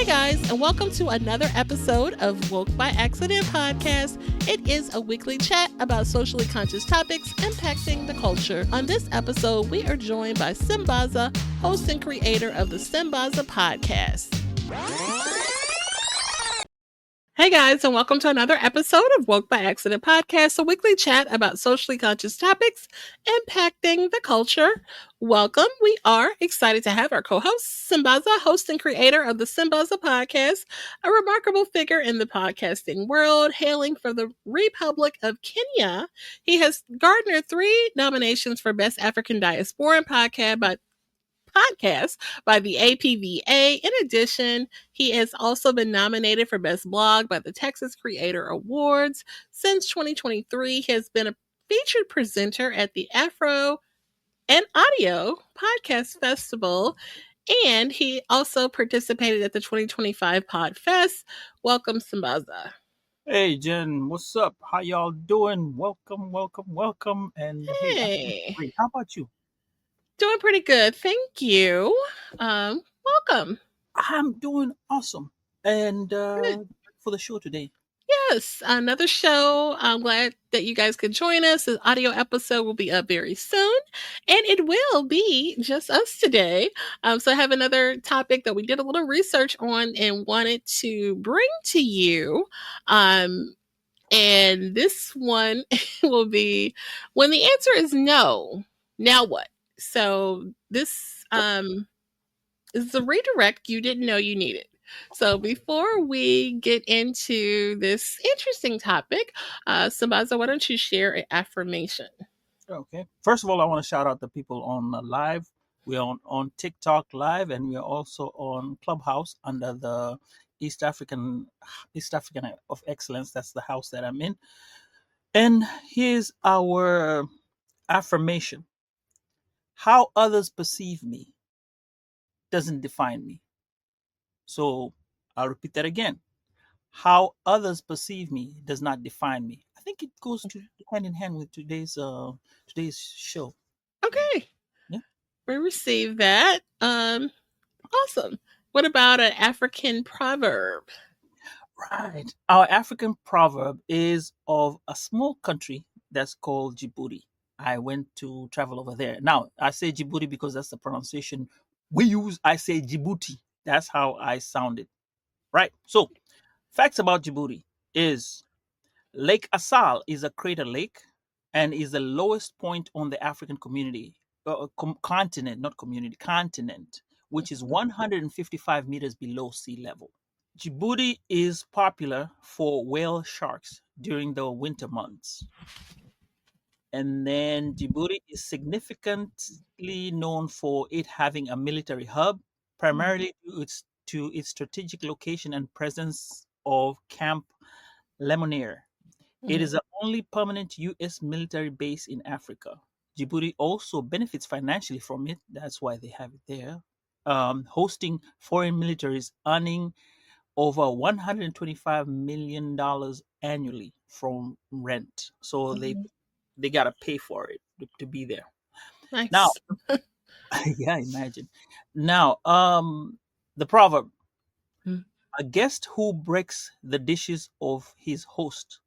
Hey guys, and welcome to another episode of Woke by Accident podcast. It is a weekly chat about socially conscious topics impacting the culture. On this episode, we are joined by Sambaza, host and creator of the Sambaza podcast. Hey guys, and welcome to another episode of Woke by Accident podcast, a weekly chat about socially conscious topics impacting the culture. Welcome. We are excited to have our co-host, Sambaza, host and creator of the Sambaza podcast, a remarkable figure in the podcasting world, hailing from the Republic of Kenya. He has garnered 3 nominations for Best African Diasporan podcast by the APVA. In addition, he has also been nominated for Best Blog by the Texas Creator Awards. Since 2023, he has been a featured presenter at the Afro and Audio Podcast Festival, and he also participated at the 2025 Podfest. Welcome, Sambaza. Hey Jen, what's up? How y'all doing? Welcome. And hey, I'm great. How about you? Doing pretty good, thank you. Welcome. I'm doing awesome. And for the show today. Yes, another show. I'm glad that you guys could join us. The audio episode will be up very soon, and it will be just us today. So I have another topic that we did a little research on and wanted to bring to you. And this one will be when the answer is no, now what? So this is the redirect you didn't know you needed. So before we get into this interesting topic, Sambaza, why don't you share an affirmation? Okay. First of all, I want to shout out the people on live. We're on TikTok live, and we're also on Clubhouse under the East African of Excellence. That's the house that I'm in. And here's our affirmation. How others perceive me doesn't define me. So I'll repeat that again. How others perceive me does not define me. I think it goes hand in hand with today's show. Okay. Yeah. We received that. Awesome. What about an African proverb? Right. Our African proverb is of a small country that's called Djibouti. I went to travel over there. Now, I say Djibouti because that's the pronunciation we use. I say Djibouti. That's how I sound it. Right. So, facts about Djibouti is Lake Assal is a crater lake and is the lowest point on the African continent, which is 155 meters below sea level. Djibouti is popular for whale sharks during the winter months. And then Djibouti is significantly known for it having a military hub, primarily due to its strategic location and presence of Camp Lemonnier. It is the only permanent U.S. military base in Africa. Djibouti also benefits financially from it. That's why they have it there. Hosting foreign militaries earning over $125 million annually from rent. So they got to pay for it to be there. Nice. Now, yeah, imagine. Now, the proverb, a guest who breaks the dishes of his host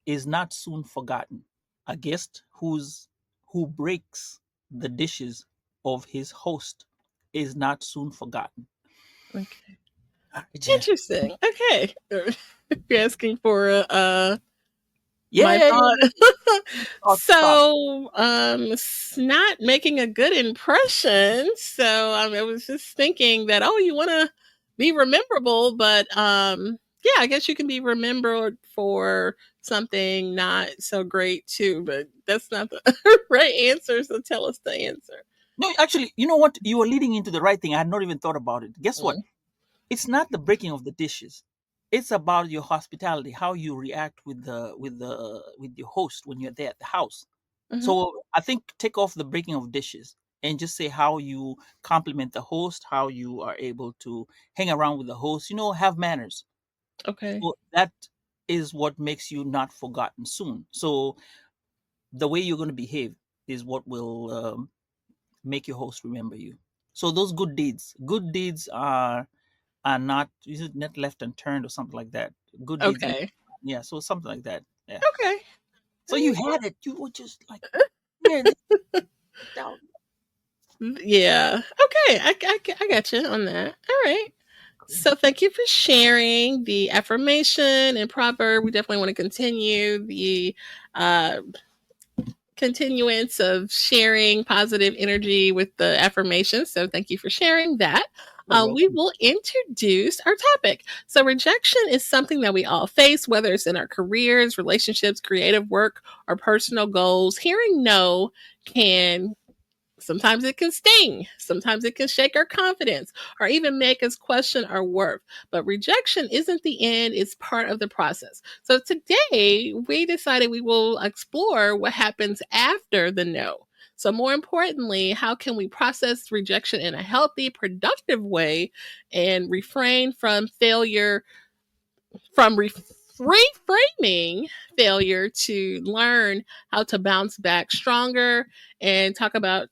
is not soon forgotten. A guest who breaks the dishes of his host is not soon forgotten. Okay. Interesting. Okay. You're asking for my thought. So it's not making a good impression. So I was just thinking that, you want to be rememberable, but yeah, I guess you can be remembered for something not so great too, but that's not the right answer. So tell us the answer. No, actually, you know what? You were leading into the right thing. I had not even thought about it. Guess what? It's not the breaking of the dishes. It's about your hospitality, how you react with your host when you're there at the house. So I think take off the breaking of dishes and just say how you compliment the host, how you are able to hang around with the host, have manners. Okay. So that is what makes you not forgotten soon. So the way you're going to behave is what will make your host remember you. So those good deeds are and not, is it not left unturned or something like that? Good deeds, Okay. yeah. So something like that. Yeah. Okay. So you had it. You were just like, yeah, this down. Yeah. Okay. I got you on that. All right. So thank you for sharing the affirmation and proverb. We definitely want to continue the uh, continuance of sharing positive energy with the affirmation. So thank you for sharing that. You're We welcome. will introduce our topic. So, rejection is something that we all face, whether it's in our careers, relationships, creative work, or personal goals. Hearing no can sometimes it can sting. Sometimes it can shake our confidence or even make us question our worth. But rejection isn't the end, it's part of the process. So today, we decided we will explore what happens after the no. So, more importantly, how can we process rejection in a healthy, productive way and refrain from failure from reframing failure to learn how to bounce back stronger and talk about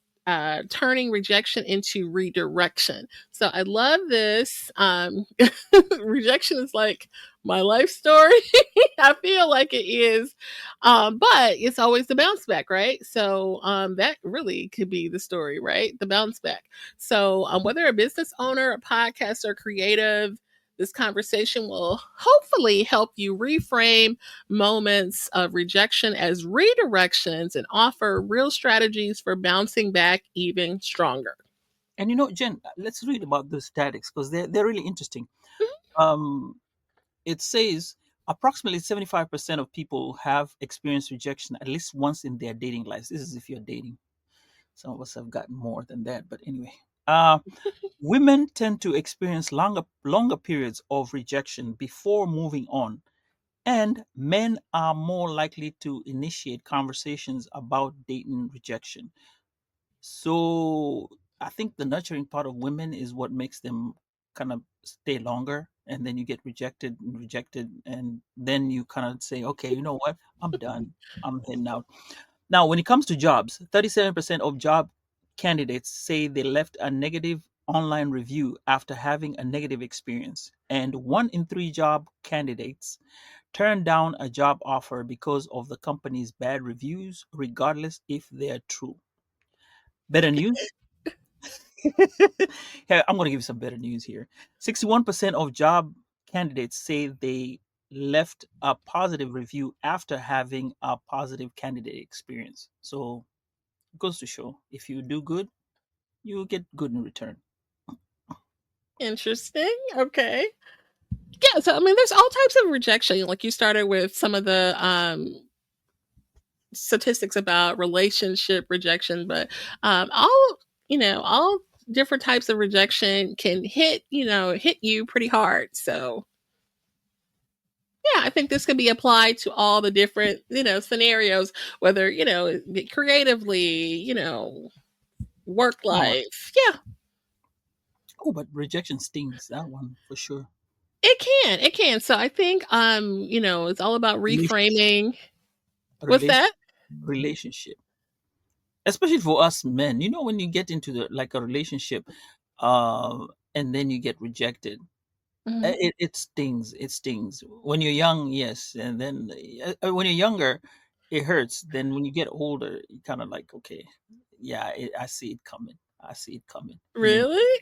turning rejection into redirection. So I love this. Rejection is like my life story. I feel like it is, but it's always the bounce back, right? So that really could be the story, right? The bounce back. So whether a business owner, a podcaster, creative, this conversation will hopefully help you reframe moments of rejection as redirections and offer real strategies for bouncing back even stronger. And Jen, let's read about the statics because they're really interesting. Mhm. Um, it says approximately 75% of people have experienced rejection at least once in their dating lives. This is if you're dating. Some of us have gotten more than that, but anyway. Women tend to experience longer periods of rejection before moving on, and men are more likely to initiate conversations about dating rejection. So I think the nurturing part of women is what makes them kind of stay longer. And then you get rejected and rejected. And then you kind of say, okay, you know what? I'm done. I'm heading out. Now, when it comes to jobs, 37% of job candidates say they left a negative online review after having a negative experience. And one in three job candidates turned down a job offer because of the company's bad reviews, regardless if they're true. Better news? Here, I'm going to give you some better news here. 61% of job candidates say they left a positive review after having a positive candidate experience. So it goes to show if you do good, you get good in return. Interesting. Okay. Yeah. So, I mean, there's all types of rejection. Like you started with some of the statistics about relationship rejection, but all different types of rejection can hit you pretty hard. So yeah, I think this can be applied to all the different scenarios, whether creatively, work All right. life. Yeah, Oh, but rejection stings. That one for sure. it can. So I think it's all about Relation, reframing. What's relation, that? relationship, especially for us men. When you get into like a relationship, and then you get rejected. Mhm. It stings. It stings. When you're young, yes, and then when you're younger, it hurts. Then when you get older, you kind of like, okay, yeah, I see it coming. I see it coming. Really?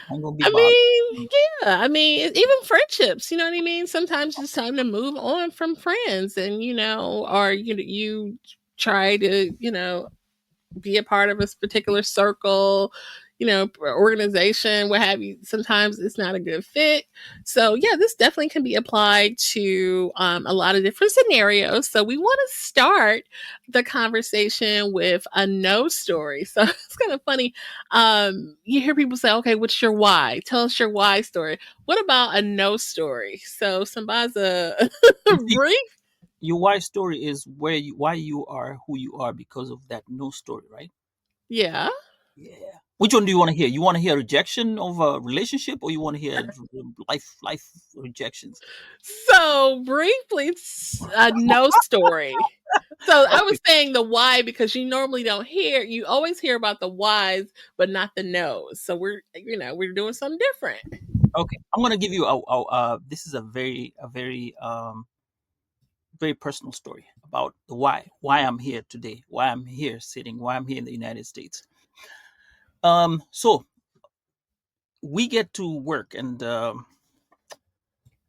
I'm gonna be I bothered. mean, yeah. I mean, even friendships. You know what I mean? Sometimes it's time to move on from friends, and or you try to be a part of a particular circle, organization, what have you. Sometimes it's not a good fit. So, yeah, this definitely can be applied to a lot of different scenarios. So, we want to start the conversation with a no story. So, it's kind of funny. You hear people say, okay, what's your why? Tell us your why story. What about a no story? So, Sambaza, You see, brief. your why story is why you are who you are because of that no story, right? Yeah. Yeah. Which one do you want to hear? You want to hear rejection of a relationship, or you want to hear life rejections? So briefly, a no story. So I was Okay, saying the why because you normally don't hear. You always hear about the whys, but not the no's. So we're doing something different. okay. I'm gonna give you this is a very personal story about the why I'm here today, why I'm here sitting, why I'm here in the United States. So we get to work, and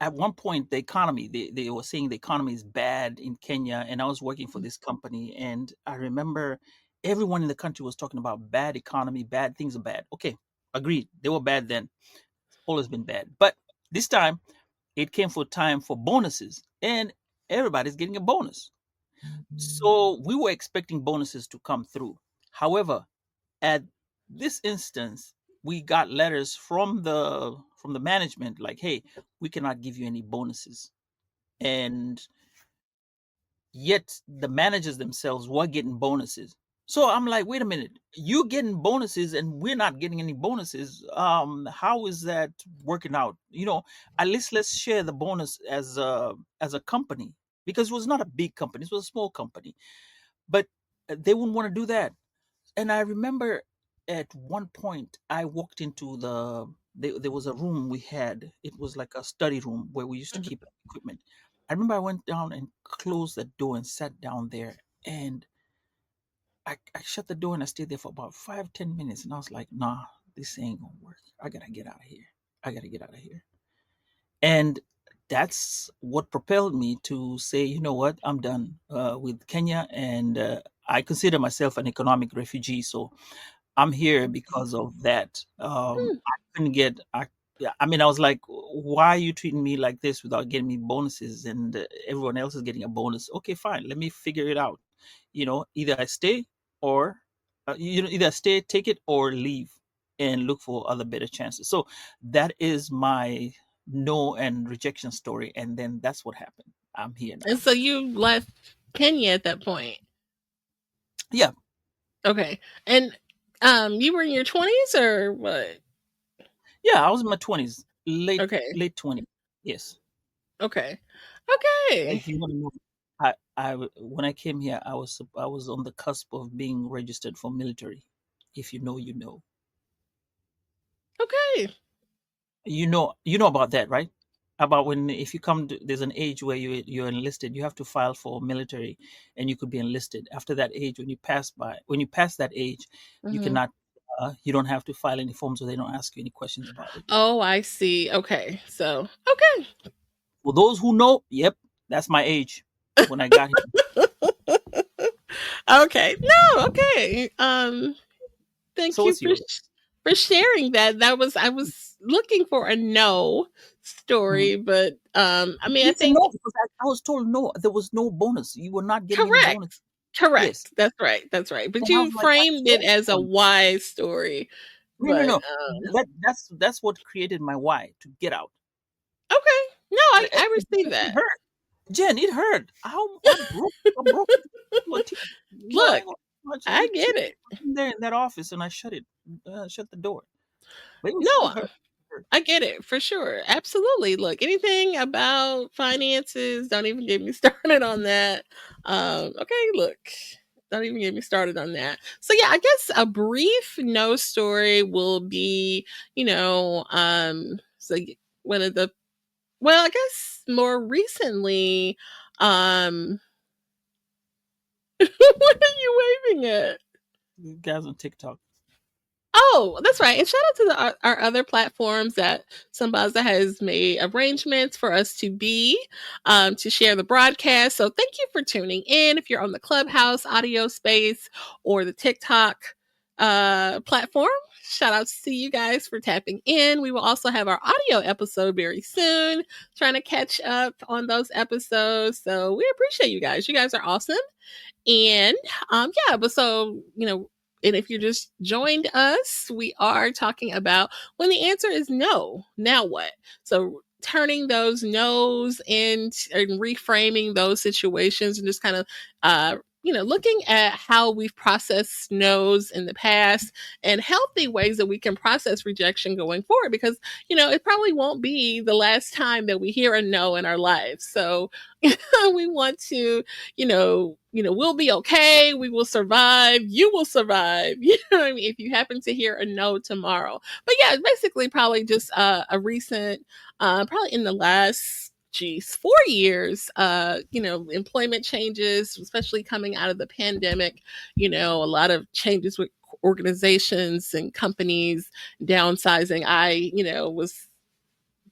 at one point the economy, they were saying the economy is bad in Kenya, and I was working for this company, and I remember everyone in the country was talking about bad economy, bad things are bad. Okay, agreed, they were bad then. It's always been bad, but this time it came for time for bonuses, and everybody's getting a bonus. So we were expecting bonuses to come through. However, at this instance, we got letters from the management like, "Hey, we cannot give you any bonuses." And yet the managers themselves were getting bonuses. So I'm like, "Wait a minute. You're getting bonuses and we're not getting any bonuses. How is that working out? At least let's share the bonus as a company, because it was not a big company, it was a small company." But they wouldn't want to do that. And I remember at one point I walked into there was a room we had. It was like a study room where we used to Mhm. keep equipment. I remember I went down and closed the door and sat down there, and I shut the door and I stayed there for about 5-10 minutes, and I was like, nah, this ain't gonna work. I gotta get out of here. I gotta get out of here. And that's what propelled me to say, you know what, I'm done with Kenya, and I consider myself an economic refugee. So I'm here because of that. Hmm. I couldn't get. Yeah, I mean, I was like, "Why are you treating me like this without getting me bonuses? And everyone else is getting a bonus. Okay, fine. Let me figure it out. Either I stay or either I stay, take it, or leave and look for other better chances." So that is my no and rejection story, and then that's what happened. I'm here And now. so you left Kenya at that point. Yeah, Okay. And you were in your 20s or what? yeah. I was in my 20s, late Okay. late 20s. Yes. Okay. Okay. If you want to know, when I came here, I was on the cusp of being registered for military. If you know, you know, Okay. you know about that, right? About when if you come to, there's an age where you're enlisted, you have to file for military, and you could be enlisted. After that age, when you pass that age, you Mhm. cannot. You don't have to file any forms, or they don't ask you any questions about it. Oh, I see. Okay. So, okay. For those who know, yep, that's my age when I got here. Okay. No, okay. So Thank you what's yours? for sharing that. I was looking for a no story, but I mean, I It's a think no, because I was told no, there was no bonus. You were not getting any correct. bonus. Yes. Correct. That's right. That's right. But And I was you like, at framed it what as a point? wise story. No, no, But no. That's what created my why to get out. okay. No, I It received that. hurt. Jen, it hurt. I broke into a tear. I Look, ain't gonna much. I She get it. was in there in that office, and I shut the door. But it No, hurt. It hurt. I get it for sure. Absolutely. Look, anything about finances, don't even get me started on that. Okay, look, don't even get me started on that. So yeah, I guess a brief no story will be, so one of the well, I guess more recently, what are you waving at? You guys on TikTok. Oh, that's right. And shout out to our other platforms that Sambaza has made arrangements for us to be to share the broadcast. So thank you for tuning in. If you're on the Clubhouse audio space or the TikTok platform, shout out to you guys for tapping in. We will also have our audio episode very soon, trying to catch up on those episodes. So we appreciate you guys. You guys are awesome. And yeah, but so, and if you just joined us, we are talking about when the answer is no, now what? So turning those no's and reframing those situations and just kind of looking at how we've processed no's in the past and healthy ways that we can process rejection going forward, because it probably won't be the last time that we hear a no in our lives. So we want to, we'll be okay, we will survive, you will survive, what I mean, if you happen to hear a no tomorrow. But yeah, basically probably just a recent, probably in the last, geez, 4 years, employment changes, especially coming out of the pandemic, a lot of changes with organizations and companies downsizing. Was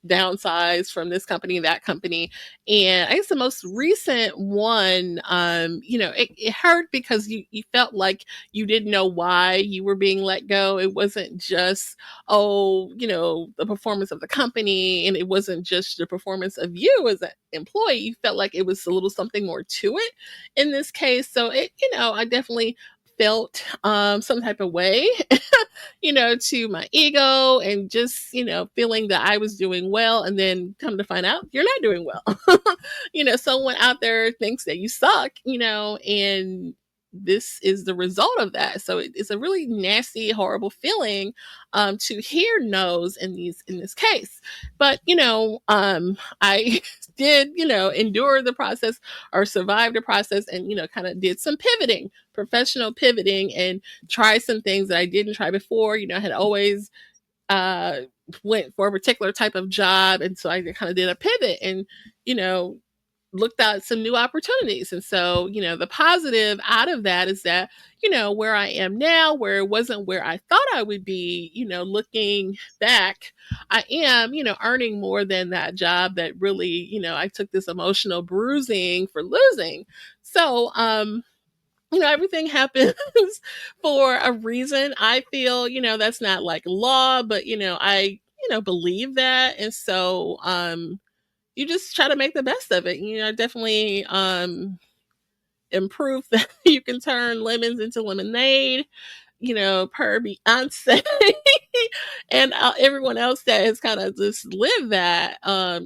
downsized from this company, that company. And I guess the most recent one, it hurt because you felt like you didn't know why you were being let go. It wasn't just, the performance of the company, and it wasn't just the performance of you as an employee. You felt like it was a little something more to it in this case. So I definitely felt some type of way to my ego, and just, feeling that I was doing well, and then come to find out you're not doing well. Someone out there thinks that you suck, and this is the result of that. So it's a really nasty, horrible feeling to hear no's in this case. But I did, endure the process, or survive the process, and kind of did some pivoting, professional pivoting, and try some things that I didn't try before. I had always uh, went for a particular type of job, and so I kind of did a pivot, and you know looked at some new opportunities. And so, the positive out of that is that, where I am now, where it wasn't where I thought I would be, looking back, I am, earning more than that job that really, I took this emotional bruising for losing. So, everything happens for a reason. I feel, that's not like law, but, I, believe that. And so, you just try to make the best of it. Definitely improve that you can turn lemons into lemonade, per Beyonce and everyone else that has kind of just lived that.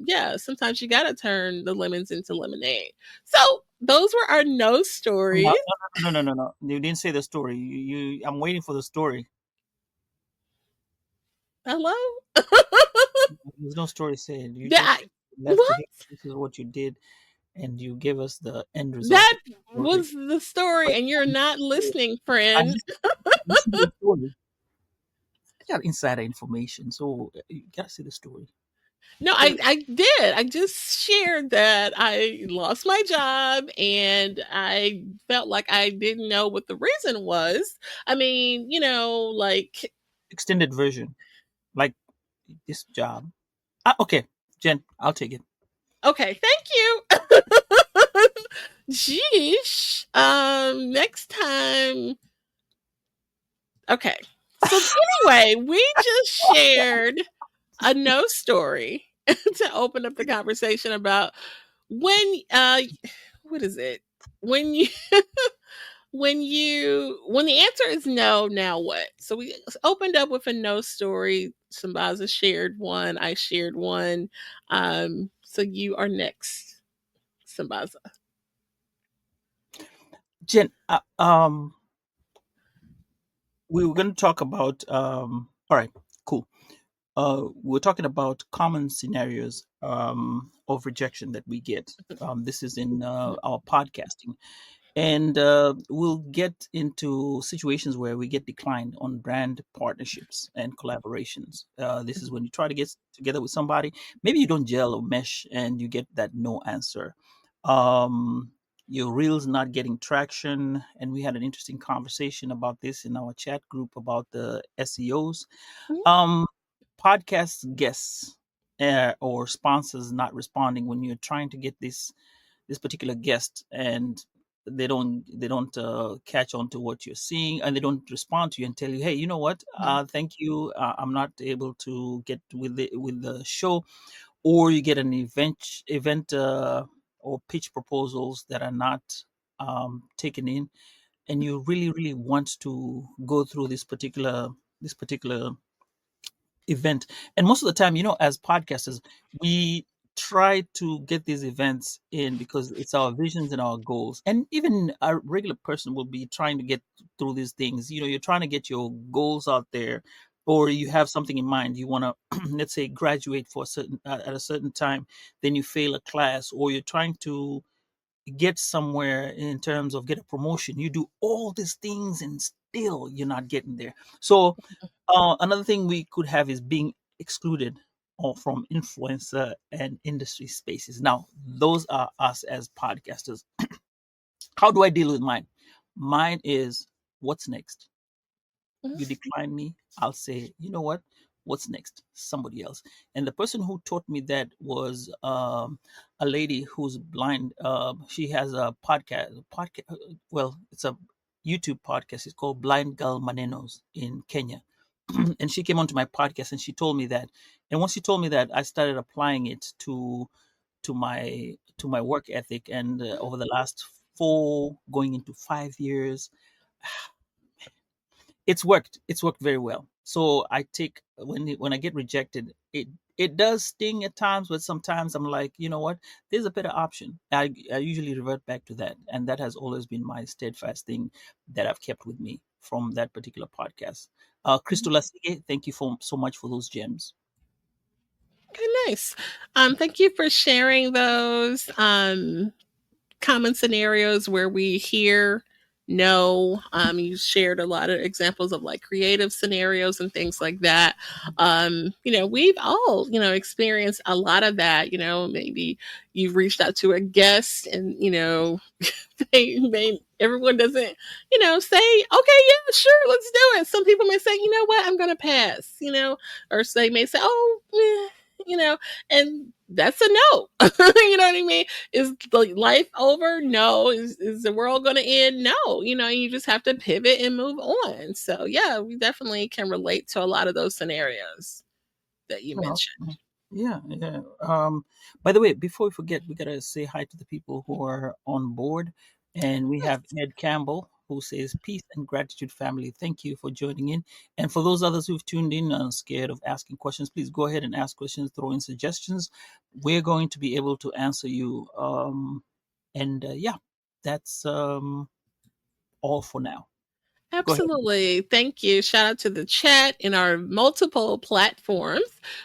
Yeah, sometimes you got to turn the lemons into lemonade. So those were our no No, stories. no, no, no, no, no. You didn't say the story. I'm waiting for the story. Hello? There's no story said. You that, just left it what? here. This is what you did, and you give us the end result That of the story. was the story, But and you're not listening, I friend. listen to the story. I got insider information, so you gotta see the story. No, So I did. I just shared that I lost my job, and I felt like I didn't know what the reason was. I mean, like, extended version, like this job. Okay, Jen, I'll take it. okay, thank you. Jeesh. Next time. Okay. So anyway, we just shared a no story to open up the conversation about when what is it? When you when the answer is no, now what? So we opened up with a no story. Sambaza shared one, I shared one. So you are next, Sambaza. Jen, we were going to talk about. All right, cool. We're talking about common scenarios of rejection that we get. This is in our podcasting, and we'll get into situations where we get declined on brand partnerships and collaborations. This is when you try to get together with somebody, maybe you don't gel or mesh, and you get that no answer. Um, your reels not getting traction, and we had an interesting conversation about this in our chat group about the SEOs. Um, Podcast guests or sponsors not responding when you're trying to get this particular guest, and they don't catch on to what you're seeing, and they don't respond to you and tell you, hey, you know what, thank you, I'm not able to get with the show. Or you get an event or pitch proposals that are not taken in, and you really really want to go through this particular event. And most of the time, as podcasters, we try to get these events in because it's our visions and our goals. And even a regular person will be trying to get through these things. You're trying to get your goals out there, or you have something in mind. You want to, let's say, graduate for a certain at a certain time, then you fail a class, or you're trying to get somewhere in terms of get a promotion. You do all these things and still you're not getting there. So another thing we could have is being excluded or from influencer and industry spaces. Now, those are us as podcasters. How do I deal with mine? Mine is what's next? You decline me, I'll say, you know what? What's next? Somebody else. And the person who taught me that was a lady who's blind. She has a podcast. Well, it's a YouTube podcast. It's called Blind Girl Manenos in Kenya. And she came onto my podcast and she told me that. And once she told me that, I started applying it to my work ethic. And over the last going into 5 years, it's worked very well. So I take when I get rejected, it does sting at times, but sometimes I'm like, you know what, there's a better option. I usually revert back to that, and that has always been my steadfast thing that I've kept with me from that particular podcast. Crystal Lasige, thank you so much for those gems. Okay, nice. Thank you for sharing those common scenarios where we hear no. You shared a lot of examples of like creative scenarios and things like that. We've all, experienced a lot of that. Maybe you've reached out to a guest and, everyone doesn't, say, okay, yeah, sure, let's do it. Some people may say, you know what, I'm going to pass, or they may say, oh, and that's a no. You know what I mean? Is the life over? No. Is the world going to end? No. You just have to pivot and move on. So, yeah, we definitely can relate to a lot of those scenarios that you Well, mentioned. yeah, yeah. By the way, before we forget, we gotta say hi to the people who are on board, and we have Ed Campbell who says peace and gratitude, family. Thank you for joining in, and for those others who've tuned in and scared of asking questions, please go ahead and ask questions, throw in suggestions. We're going to be able to answer you. And yeah, that's all for now. Go ahead. Absolutely. Thank you. Shout out to the chat in our multiple platforms.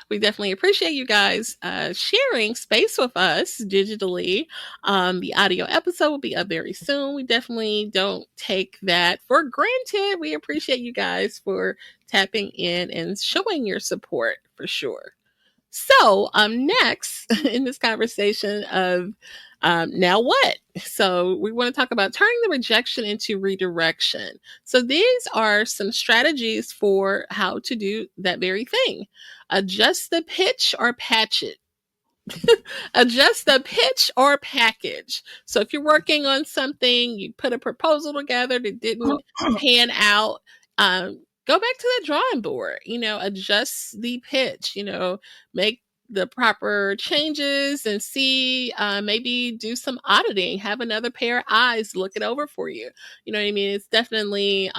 We definitely appreciate you guys sharing space with us digitally. The audio episode will be up very soon. We definitely don't take that for granted. We appreciate you guys for tapping in and showing your support for sure. So, next in this conversation of now what? So, we want to talk about turning the rejection into redirection. So, these are some strategies for how to do that very thing. Adjust the pitch or patch it. Adjust the pitch or package. So if you're working on something, you put a proposal together that didn't pan out, go back to the drawing board, adjust the pitch, make the proper changes and see, maybe do some auditing, have another pair of eyes look it over for you. You know what I mean? It's definitely,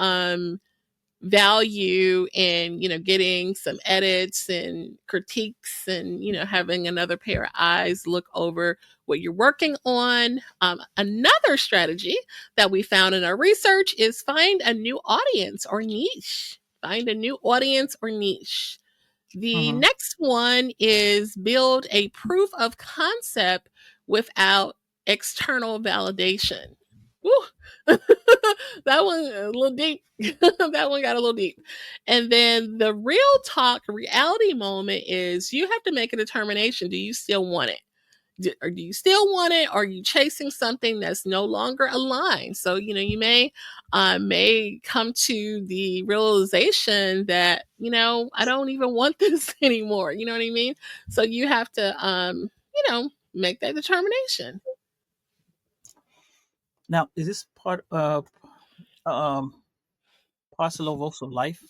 value in getting some edits and critiques and having another pair of eyes look over what you're working on. Another strategy that we found in our research is find a new audience or niche. Find a new audience or niche. The Mhm. next one is build a proof of concept without external validation. Woo. That one a little deep. That one got a little deep. And then the real talk reality moment is you have to make a determination. Do you still want it? Or do you still want it? Or are you chasing something that's no longer aligned? So, you may come to the realization that, I don't even want this anymore. You know what I mean? So you have to, make that determination. Now, is this part of um, parcel of also life,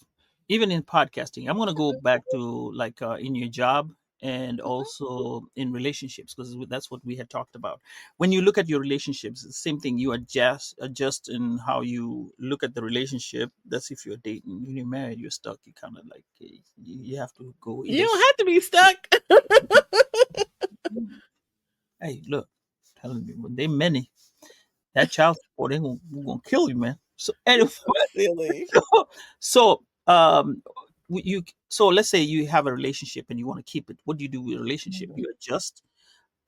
even in podcasting? I'm going to go back to like in your job and also in relationships because that's what we had talked about. When you look at your relationships, it's the same thing. You adjust in how you look at the relationship. That's if you're dating. When you're married, you're stuck. You kind of like you have to go You either. don't have to be stuck. Hey, look, telling you, when they many, that child support ain't gonna kill you, man. So anyway, So silly. so um, so let's say you have a relationship and you want to keep it. What do you do with a relationship? Mhm. You adjust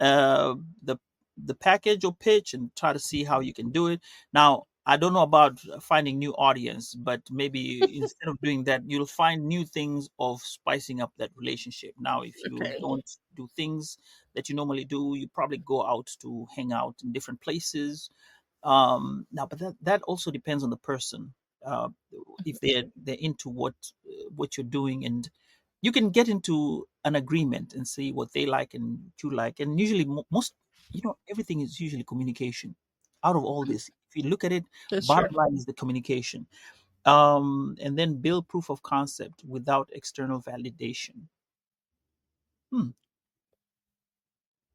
uh, the the package or pitch and try to see how you can do it. Now, I don't know about finding new audience, but maybe instead of doing that, you'll find new things of spicing up that relationship. Now, if you Okay. don't do things that you normally do, you probably go out to hang out in different places. Now, but that also depends on the person. Uh, if they're into what you're doing, and you can get into an agreement and see what they like and what you like. And usually, most, everything is usually communication. Out of all this, if you look at it, That's true. bottom line is the communication. And then build proof of concept without external validation. Hmm.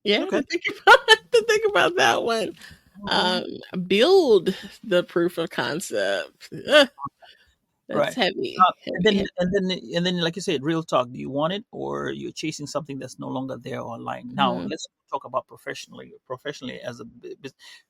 Yeah, Okay. to think about that one. Mhm. Um, build the proof of concept. That's Right. heavy, And heavy, then heavy. like you said, real talk. Do you want it, or you're chasing something that's no longer there or aligned? Now, Mhm. let's talk about professionally. Professionally, as a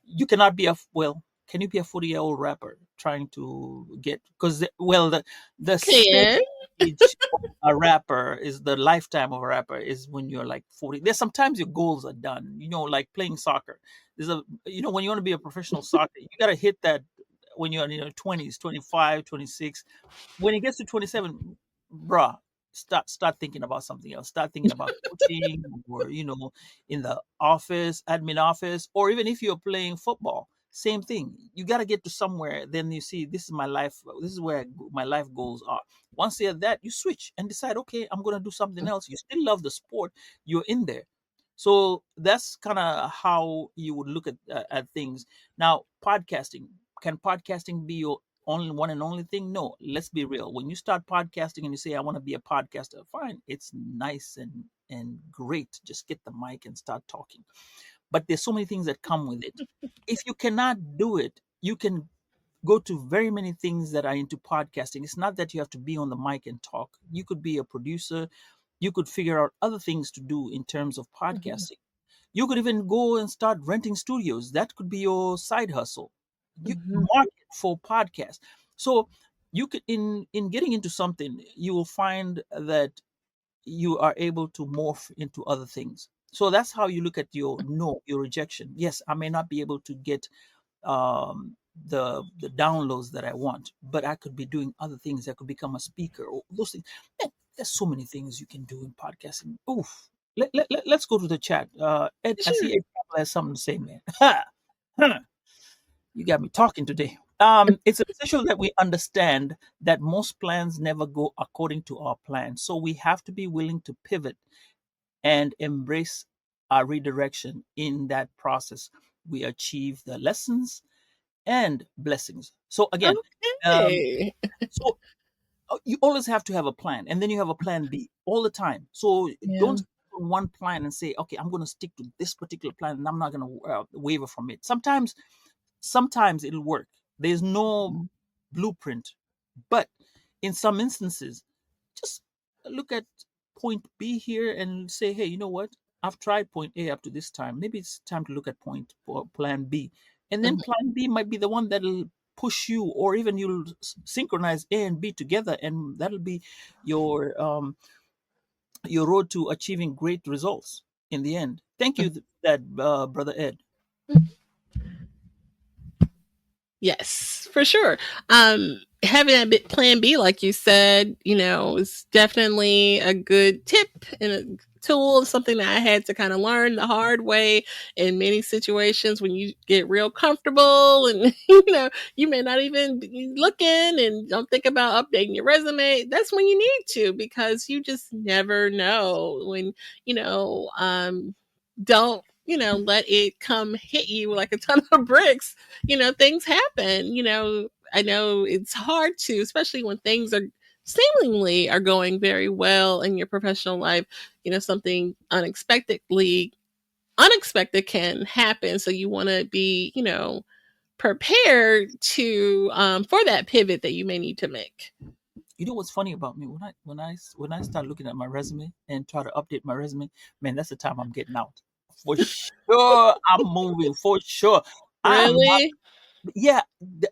you cannot be a well. Can you be a 40-year-old rapper trying to get because the Can. stage of a rapper is the lifetime of a rapper is when you're like 40. There's sometimes your goals are done. Like playing soccer. There's a when you want to be a professional soccer, you got to hit that when you're in your 20s, 25, 26. When it gets to 27, bruh, start thinking about something else. Start thinking about coaching, or in the office, admin office, or even if you're playing football, same thing. You got to get to somewhere. Then you see, this is my life. This is where my life goals are. Once you're that, you switch and decide, okay, I'm gonna do something else. You still love the sport. You're in there. So that's kind of how you would look at things. Now, podcasting. Can podcasting be your only one and only thing? No, let's be real. When you start podcasting and you say, I want to be a podcaster, fine, it's nice and great. Just get the mic and start talking. But there's so many things that come with it. If you cannot do it, you can go to very many things that are into podcasting. It's not that you have to be on the mic and talk. You could be a producer. You could figure out other things to do in terms of Mhm. podcasting. You could even go and start renting studios. That could be your side hustle. You Mhm. market for podcasts. So you could in getting into something, you will find that you are able to morph into other things. So that's how you look at your no, your rejection. Yes, I may not be able to get the downloads that I want, but I could be doing other things. I could become a speaker or those things. Man, there's so many things you can do in podcasting. Oof. Let's go to the chat. Ed, I Sure. see Ed has something to say, man. Ha! You got me talking today. It's essential that we understand that most plans never go according to our plan. So we have to be willing to pivot and embrace our redirection. In that process, we achieve the lessons and blessings. So again, um, Okay. so you always have to have a plan, and then you have a plan B all the time. So don't Yeah. stick on one plan and say, okay, I'm going to stick to this particular plan, and I'm not going to waver from it. Sometimes it'll work. There's no Mhm. blueprint, but in some instances, just look at point B here and say, hey, you know what? I've tried point A up to this time. Maybe it's time to look at point or plan B. And then Mhm. plan B might be the one that'll push you, or even you'll synchronize A and B together, and that'll be your road to achieving great results in the end. Thank you, that brother Ed. Yes, for sure. Having a bit plan B, like you said, is definitely a good tip and a tool, something that I had to kind of learn the hard way in many situations when you get real comfortable and, you may not even be looking and don't think about updating your resume. That's when you need to, because you just never know when, don't, let it come hit you like a ton of bricks. Things happen. I know it's hard to, especially when things are seemingly are going very well in your professional life. Something unexpected can happen. So you want to be, prepared to for that pivot that you may need to make. You know what's funny about me? When I start looking at my resume and try to update my resume, man, that's the time I'm getting out. For sure, I'm moving. For sure, I am not. Really? Yeah,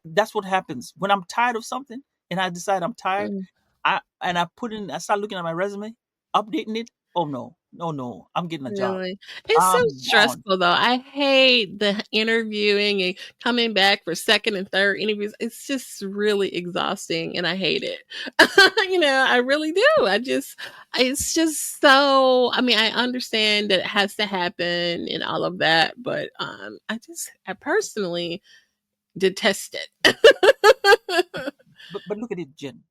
that's what happens when I'm tired of something, and I decide I'm tired. Mm. I start looking at my resume, updating it. Oh no, no, no! I'm getting a job. Really? It's so I'm gone. stressful though. I hate the interviewing and coming back for second and third interviews. It's just really exhausting and I hate it. I really do. It's just so, I mean, I understand that it has to happen and all of that, but I personally detest it. But look at it, Jen.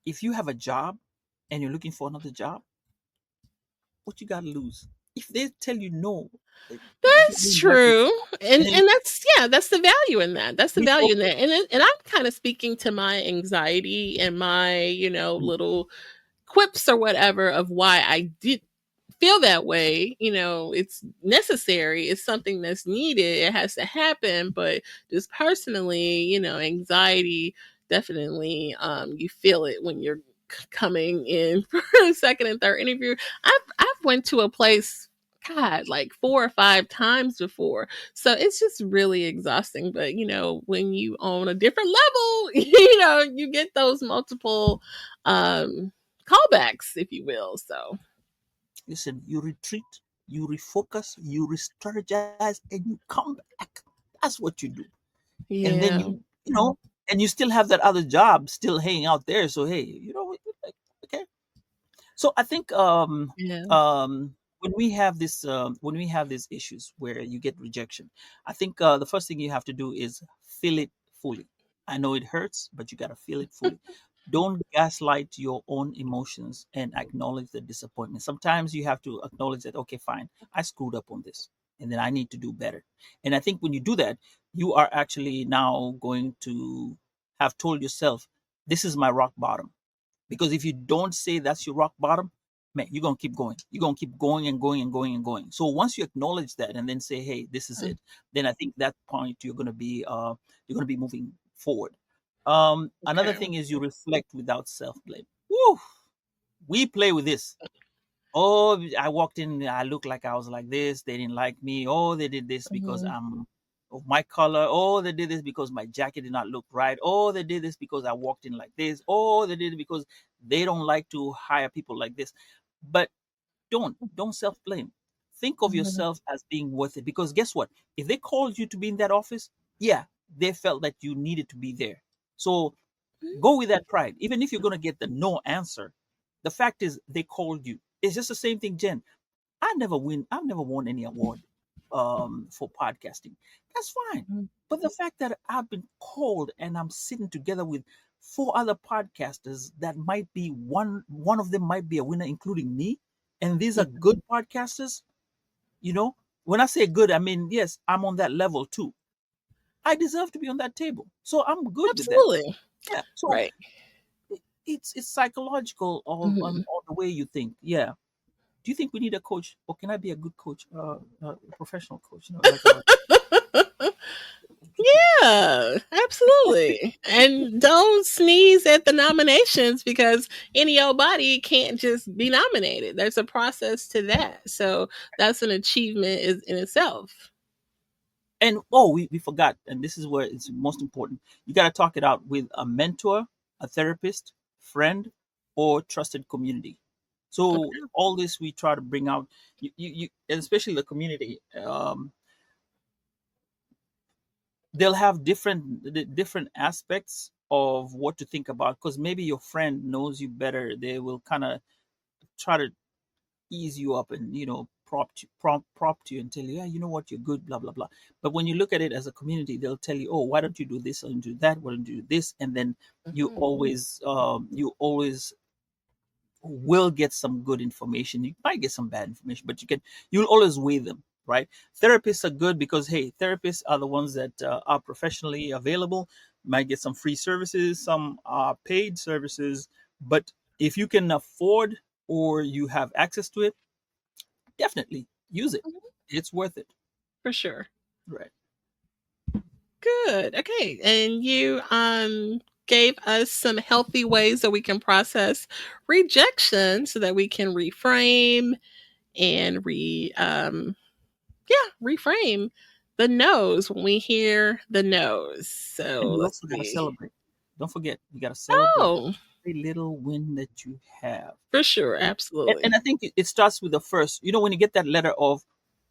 If you have a job and you're looking for another job, what you got to lose? If they tell you no, you That's mean what? true. And And then and that's, yeah, that's the value in that. That's the which value in okay, that. And I'm kind of speaking to my anxiety and my, little quips or whatever of why I did feel that way. It's necessary. It's something that's needed. It has to happen. But just personally, anxiety definitely, you feel it when you're coming in for a second and third interview. I've went to a place, God, like 4 or 5 times before. So it's just really exhausting. But when you own a different level, you get those multiple callbacks, if you will. So listen, you retreat, you refocus, you re-strategize, and you come back. That's what you do. And then yeah. and you still have that other job still hanging out there. So hey, like, okay. So I think Yeah. when we have these issues where you get rejection, I think the first thing you have to do is feel it fully. I know it hurts, but you got to feel it fully. Don't gaslight your own emotions and acknowledge the disappointment. Sometimes you have to acknowledge that, okay, fine, I screwed up on this, and then I need to do better. And I think when you do that, you are actually now going to have told yourself, this is my rock bottom. Because if you don't say that's your rock bottom, man, you're gonna keep going. You're gonna keep going and going and going and going. So once you acknowledge that and then say, hey, this is Mm. it, then I think that point you're gonna be moving forward. Another Okay. thing is you reflect without self-blame. Woo! We play with this. Oh, I walked in, I looked like I was like this. They didn't like me. Oh, they did this because Mhm. I'm of my color. Oh, they did this because my jacket did not look right. Oh, they did this because I walked in like this. Oh, they did it because they don't like to hire people like this. But don't self-blame. Think of Mhm. yourself as being worth it, because guess what? If they called you to be in that office, yeah, they felt that you needed to be there. So go with that pride. Even if you're going to get the no answer, the fact is they called you. It's just the same thing, Jen. I've never won any award for podcasting. That's fine. Mhm. But the fact that I've been called and I'm sitting together with four other podcasters that might be one of them might be a winner, including me, and these are good podcasters, you know. When I say good, I mean yes, I'm on that level too. I deserve to be on that table. So I'm good with that. Absolutely. Yeah. So Right. it's psychological of Mhm. on the way you think. Yeah. Do you think we need a coach, or can I be a good coach, a professional coach? Like a Yeah, absolutely. And don't sneeze at the nominations because any old body can't just be nominated. There's a process to that. So that's an achievement is in itself. and oh, we forgot, and this is where it's most important. You got to talk it out with a mentor, a therapist, friend, or trusted community. So Okay. all this we try to bring out, and especially the community. They'll have different aspects of what to think about, because maybe your friend knows you better. They will kind of try to ease you up and prompt you and tell you, yeah, you know what, you're good, blah blah blah. But when you look at it as a community, they'll tell you, oh, why don't you do this and do that, why don't you do this, and then Mhm. you always will get some good information. You might get some bad information, but you'll always weigh them, right? Therapists are good because hey, therapists are the ones that are professionally available. Might get some free services, some paid services, but if you can afford or you have access to it, definitely use it. Mhm. It's worth it. For sure. Right. Good. Okay. And you gave us some healthy ways that we can process rejection so that we can reframe and yeah, reframe the no's when we hear the no's. So And you let's also got to see. celebrate. Don't forget, you got to celebrate Oh, every little win that you have. for sure, And absolutely. I think it starts with the first. You know, when you get that letter of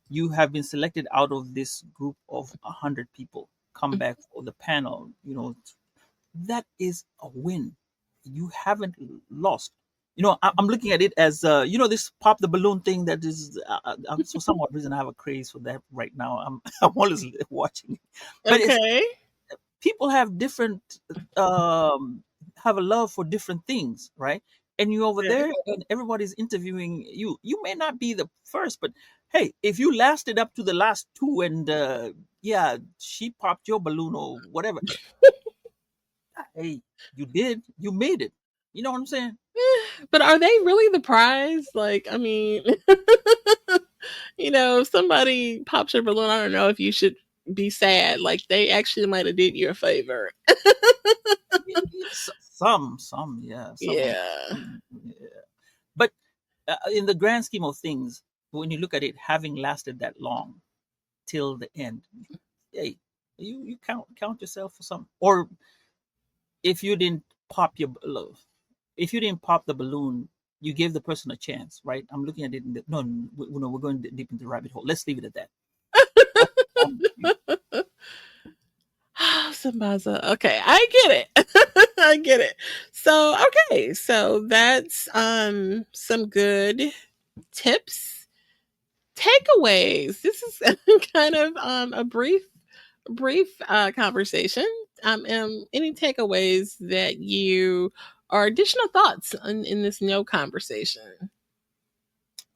you have been selected out of this group of 100 people, come back for the panel. You know, that is a win. You haven't lost. You know, I'm looking at it as you know, this pop the balloon thing that is for some odd reason I have a craze for that right now. I'm I'm always watching it, but it's Okay. people have different um have a love for different things, right? And you over Okay. there and everybody's interviewing you. You may not be the first, but hey, if you lasted up to the last two and yeah, she popped your balloon or whatever, hey, you did, you made it. You know what I'm saying? But are they really the prize? Like, I mean, if somebody pops your balloon, I don't know if you should be sad. Like, they actually might have did you a favor. Some, yeah, Yeah. yeah. But in the grand scheme of things, when you look at it, having lasted that long till the end, hey, you count yourself for some. Or if you didn't pop your if you didn't pop the balloon, you gave the person a chance, right? I'm looking at it. No, no, no, we're going deep into the rabbit hole. Let's leave it at that. Sambaza. Okay, I get it. I get it. So, okay, so that's some good tips, takeaways. This is kind of a brief conversation. Any takeaways that you or additional thoughts in this no conversation?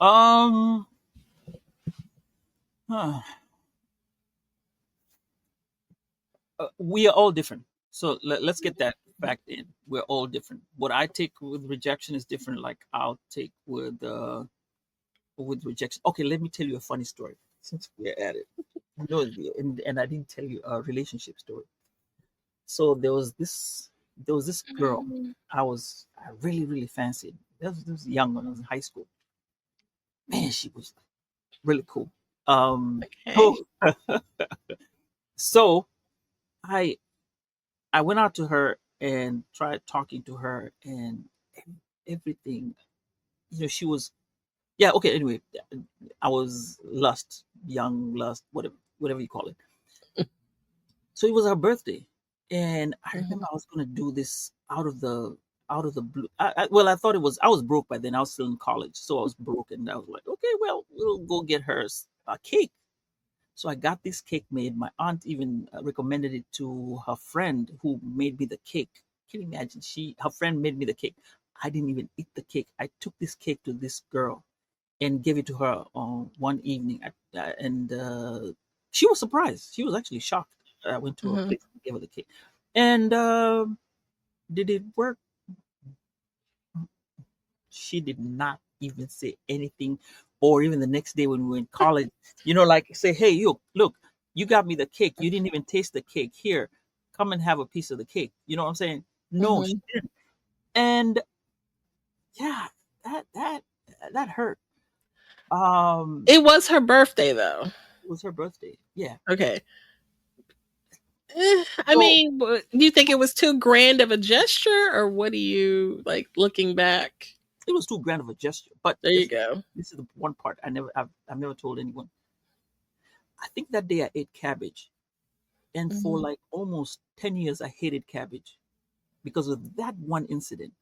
Um, huh. We are all different. So let's get that fact in. We're all different. What I take with rejection is different. Like I'll take with rejection. Okay, let me tell you a funny story since we're at it. You know, and I didn't tell you a relationship story. So there was this girl I really fancied. This was young when I was in high school. Man, she was really cool. Okay. So so I I went out to her and tried talking to her and everything. You know, she was yeah, okay, anyway, I was young lust, whatever you call it. So it was her birthday. And I remember Mhm. I was gonna do this out of the blue. Well, I thought I was broke by then. I was still in college, so I was broke, and I was like, okay, well, we'll go get her a cake. So I got this cake made. My aunt even recommended it to her friend who made me the cake. Can you imagine? Her friend made me the cake. I didn't even eat the cake. I took this cake to this girl and gave it to her one evening, and she was surprised. She was actually shocked. I went to her Mhm. place and gave her the cake. And did it work? She did not even say anything, or even the next day when we were in college, like say, hey, you look, you got me the cake. You didn't even taste the cake. Here, come and have a piece of the cake. You know what I'm saying? No, she Mhm. didn't. And yeah, that that hurt. It was her birthday though. It was her birthday. Yeah. Okay. I So mean, do you think it was too grand of a gesture, or what do you like looking back? it was too grand of a gesture. But There you go. this is the one part I've never told anyone. I think that day I ate cabbage, and for Mhm. like almost 10 years I hated cabbage because of that one incident.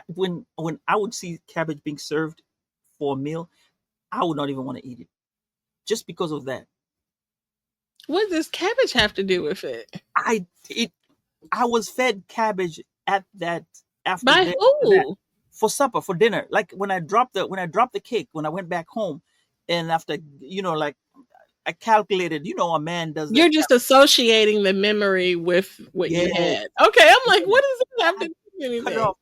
When I would see cabbage being served for a meal, I would not even want to eat it just because of that. What does cabbage have to do with it? It I was fed cabbage at that By after that who? for supper for dinner. Like when I dropped the cake when I went back home, and after like I calculated, a man does that. You're just associating the memory with what you Yeah, had. Okay, I'm like, yeah. what does it have to I do with cut it anything? off.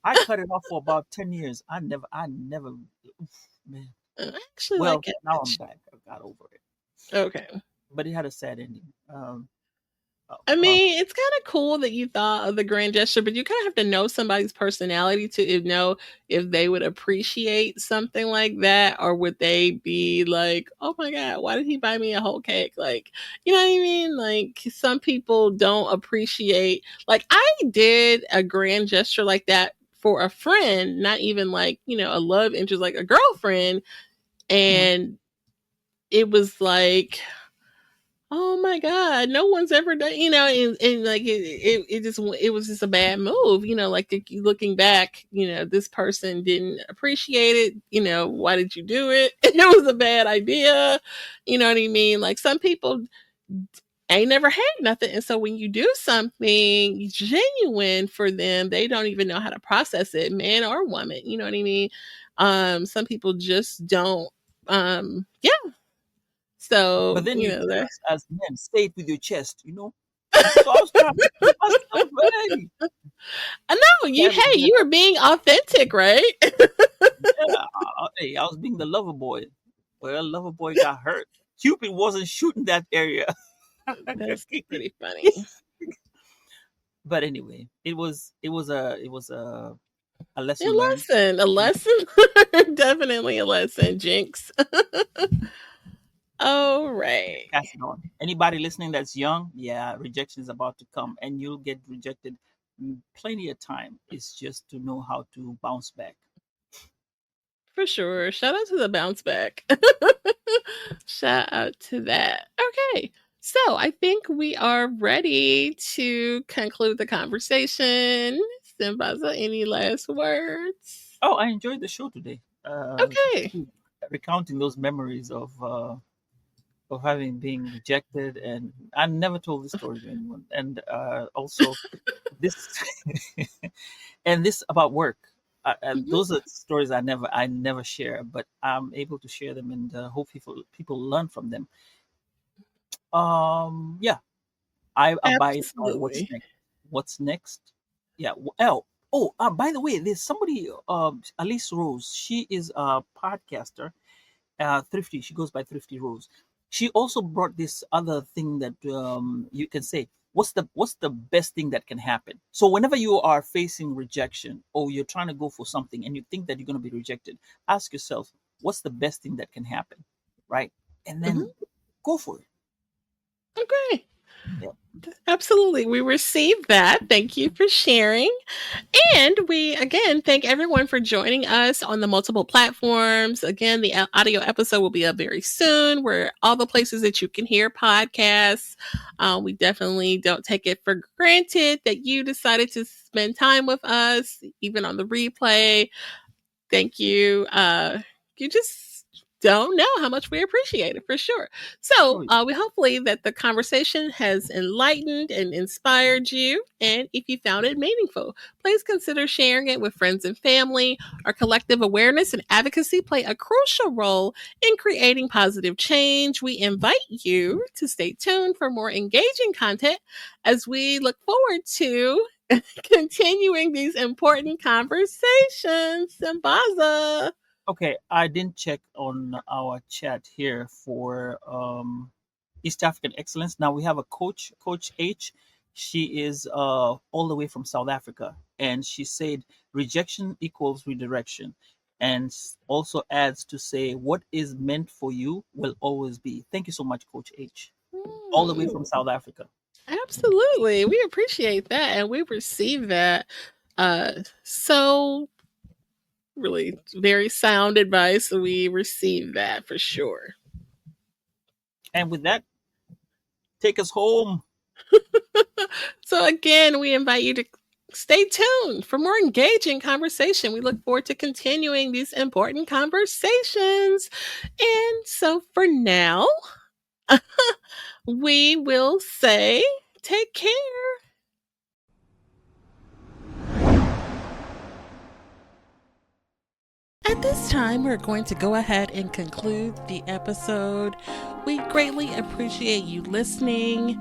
I cut it off for about 10 years. I never, oof, man. I actually like Well, now I'm cabbage. back. I got over it, Okay. but it had a sad ending. I Uh, mean, it's kind of cool that you thought of the grand gesture, but you kind of have to know somebody's personality to know if they would appreciate something like that, or would they be like, "Oh my god, why did he buy me a whole cake?" Like, you know what I mean? Like, some people don't appreciate. Like, I did a grand gesture like that for a friend, not even like a love interest, like a girlfriend, mhm. and it was like, oh my god, no one's ever done, and like it was just a bad move, like looking back, this person didn't appreciate it, why did you do it? It was a bad idea, you know what I mean? Like, some people ain't never had nothing, and so when you do something genuine for them, they don't even know how to process it, man or woman, you know what I mean? Some people just don't, yeah, But so then you tell that. us as men, say it with your chest, you know. So I was trying to keep myself, hey, I know you. carry Hey, me you were being authentic, right? yeah, hey, I was being the lover boy. Well, lover boy got hurt. Cupid wasn't shooting that area. That's pretty funny. But anyway, a A lesson learned. lesson, a And lesson, definitely a lesson. Jinx. All right. pass it on. Anybody listening that's young, yeah, rejection is about to come, and you'll get rejected plenty of time. It's just to know how to bounce back. For sure. Shout out to the bounce back. Shout out to that. Okay. So I think we are ready to conclude the conversation. Sambaza, any last words? Oh, I enjoyed the show today. Okay. Recounting those memories of having been rejected, and I never told this story to anyone. And also this and this about work. Mhm. Those are stories I never share, but I'm able to share them, and hope people learn from them. Yeah, I abide on what's Absolutely. next. What's next? Yeah. Oh, by the way, there's somebody, Alice Rose. She is a podcaster, Thrifty. She goes by Thrifty Rose. She also brought this other thing that you can say. What's the best thing that can happen? So whenever you are facing rejection, or you're trying to go for something and you think that you're going to be rejected, ask yourself, what's the best thing that can happen, right? And Mhm. then go for it. Okay. Yeah. Absolutely. We received that. Thank you for sharing. And we again thank everyone for joining us on the multiple platforms. Again, the audio episode will be up very soon. Where all the places that you can hear podcasts. We definitely don't take it for granted that you decided to spend time with us, even on the replay. Thank you. You just don't know how much we appreciate it, for sure. So Oh, we hopefully that the conversation has enlightened and inspired you. And if you found it meaningful, please consider sharing it with friends and family. Our collective awareness and advocacy play a crucial role in creating positive change. We invite you to stay tuned for more engaging content as we look forward to continuing these important conversations. Sambaza. okay, I didn't check on our chat here for East African Excellence. Now we have a coach, Coach H. She is all the way from South Africa, and she said rejection equals redirection, and also adds to say what is meant for you will always be. Thank you so much, Coach H. All the way Hmm, from South Africa. absolutely. We appreciate that and we receive that. So really very sound advice. We receive that for sure. And with that, take us home. So again, we invite you to stay tuned for more engaging conversation. We look forward to continuing these important conversations. And so for now, we will say take care. At this time, we're going to go ahead and conclude the episode. We greatly appreciate you listening.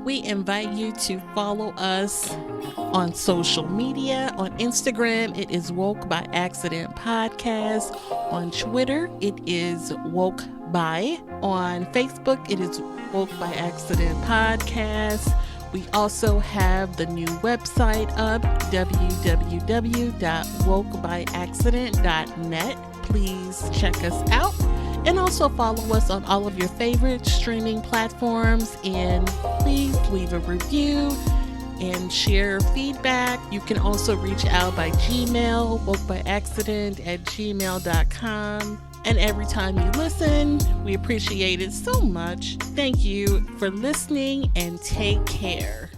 We invite you to follow us on social media. On Instagram, it is Woke by Accident Podcast. On Twitter, it is Woke by. On Facebook, it is Woke by Accident Podcast. We also have the new website up, www.wokebyaccident.net. Please check us out. And also follow us on all of your favorite streaming platforms. And please leave a review and share feedback. You can also reach out by Gmail, wokebyaccident@gmail.com. And every time you listen, we appreciate it so much. Thank you for listening and take care.